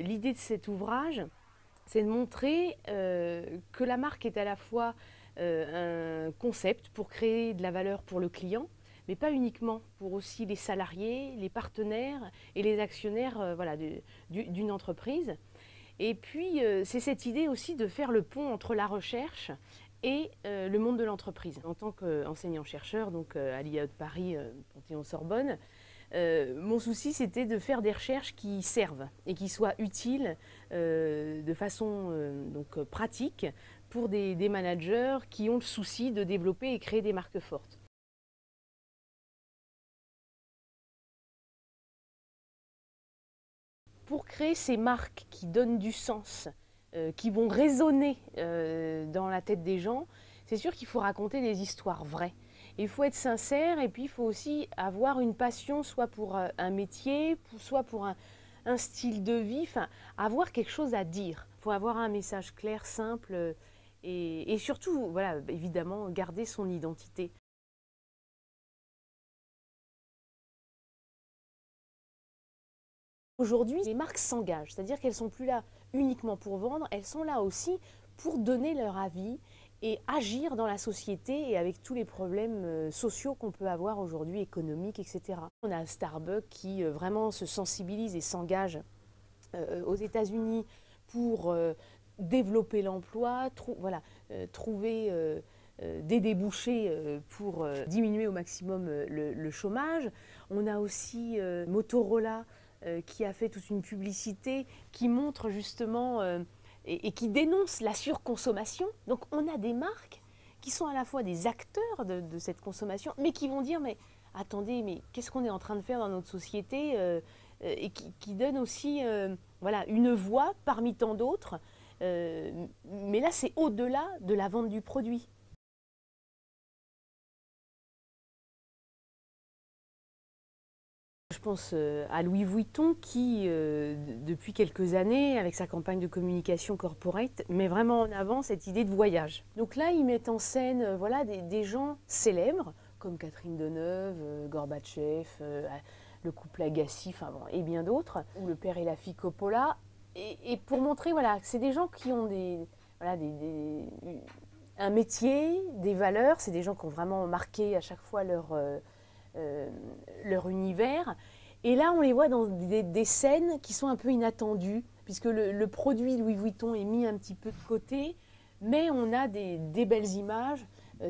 L'idée de cet ouvrage, c'est de montrer que la marque est à la fois un concept pour créer de la valeur pour le client, mais pas uniquement, pour aussi les salariés, les partenaires et les actionnaires voilà, d'une entreprise. Et puis, c'est cette idée aussi de faire le pont entre la recherche et le monde de l'entreprise. En tant qu'enseignant-chercheur, donc à l'IAE de Paris, Panthéon-Sorbonne, mon souci, c'était de faire des recherches qui servent et qui soient utiles de façon donc, pratique pour des managers qui ont le souci de développer et créer des marques fortes. Pour créer ces marques qui donnent du sens, qui vont résonner dans la tête des gens, c'est sûr qu'il faut raconter des histoires vraies. Il faut être sincère et puis il faut aussi avoir une passion, soit pour un métier, soit pour un style de vie, enfin, avoir quelque chose à dire. Il faut avoir un message clair, simple et surtout, voilà, évidemment, garder son identité. Aujourd'hui, les marques s'engagent, c'est-à-dire qu'elles ne sont plus là uniquement pour vendre, elles sont là aussi pour donner leur avis et agir dans la société et avec tous les problèmes sociaux qu'on peut avoir aujourd'hui, économiques, etc. On a Starbucks qui vraiment se sensibilise et s'engage aux États-Unis pour développer l'emploi, trouver des débouchés pour diminuer au maximum le chômage. On a aussi Motorola qui a fait toute une publicité qui montre justement et qui dénonce la surconsommation. Donc on a des marques qui sont à la fois des acteurs de cette consommation, mais qui vont dire mais attendez, mais qu'est-ce qu'on est en train de faire dans notre société et qui donne aussi voilà, une voix parmi tant d'autres. Mais là, c'est au-delà de la vente du produit. Je pense à Louis Vuitton qui, depuis quelques années, avec sa campagne de communication corporate, met vraiment en avant cette idée de voyage. Donc là, ils mettent en scène voilà, des gens célèbres, comme Catherine Deneuve, Gorbatchev, le couple Agassi, enfin bon, et bien d'autres, ou le père et la fille Coppola, et pour montrer voilà, que c'est des gens qui ont voilà, un métier, des valeurs, c'est des gens qui ont vraiment marqué à chaque fois leur univers. Et là, on les voit dans des scènes qui sont un peu inattendues, puisque le produit Louis Vuitton est mis un petit peu de côté, mais on a des belles images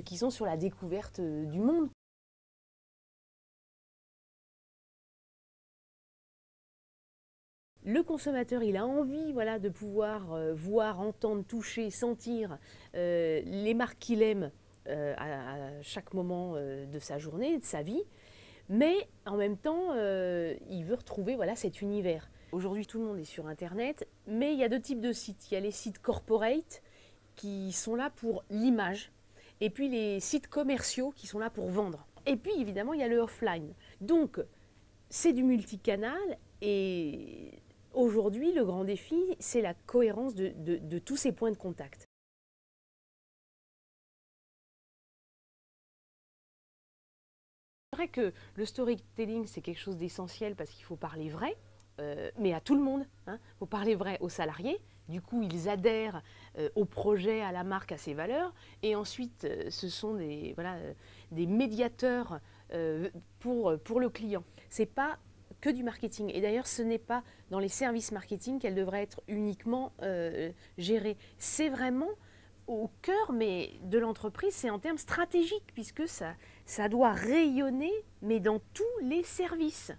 qui sont sur la découverte du monde. Le consommateur, il a envie voilà, de pouvoir voir, entendre, toucher, sentir les marques qu'il aime à chaque moment de sa journée, de sa vie. Mais en même temps, il veut retrouver voilà, cet univers. Aujourd'hui, tout le monde est sur Internet, mais il y a deux types de sites. Il y a les sites corporate qui sont là pour l'image, et puis les sites commerciaux qui sont là pour vendre. Et puis, évidemment, il y a le offline. Donc, c'est du multicanal, et aujourd'hui, le grand défi, c'est la cohérence de tous ces points de contact. C'est vrai que le storytelling, c'est quelque chose d'essentiel parce qu'il faut parler vrai, mais à tout le monde. Il faut parler vrai aux salariés. Du coup, ils adhèrent au projet, à la marque, à ses valeurs. Et ensuite, ce sont voilà, des médiateurs pour le client. Ce n'est pas que du marketing. Et d'ailleurs, ce n'est pas dans les services marketing qu'elle devrait être uniquement gérée. C'est vraiment au cœur de l'entreprise, c'est en termes stratégiques, puisque ça doit rayonner, mais dans tous les services.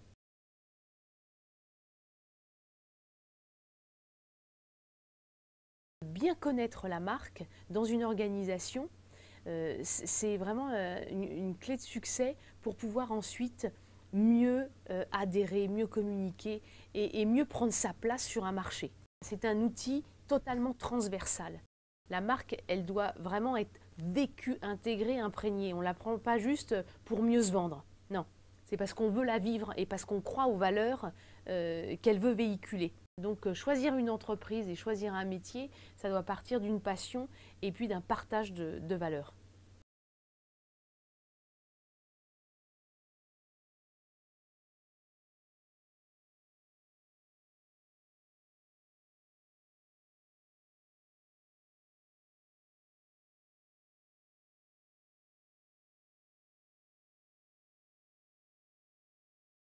Bien connaître la marque dans une organisation, c'est vraiment une clé de succès pour pouvoir ensuite mieux adhérer, mieux communiquer et mieux prendre sa place sur un marché. C'est un outil totalement transversal. La marque, elle doit vraiment être vécue, intégrée, imprégnée. On ne la prend pas juste pour mieux se vendre. Non, c'est parce qu'on veut la vivre et parce qu'on croit aux valeurs qu'elle veut véhiculer. Donc choisir une entreprise et choisir un métier, ça doit partir d'une passion et puis d'un partage de valeurs.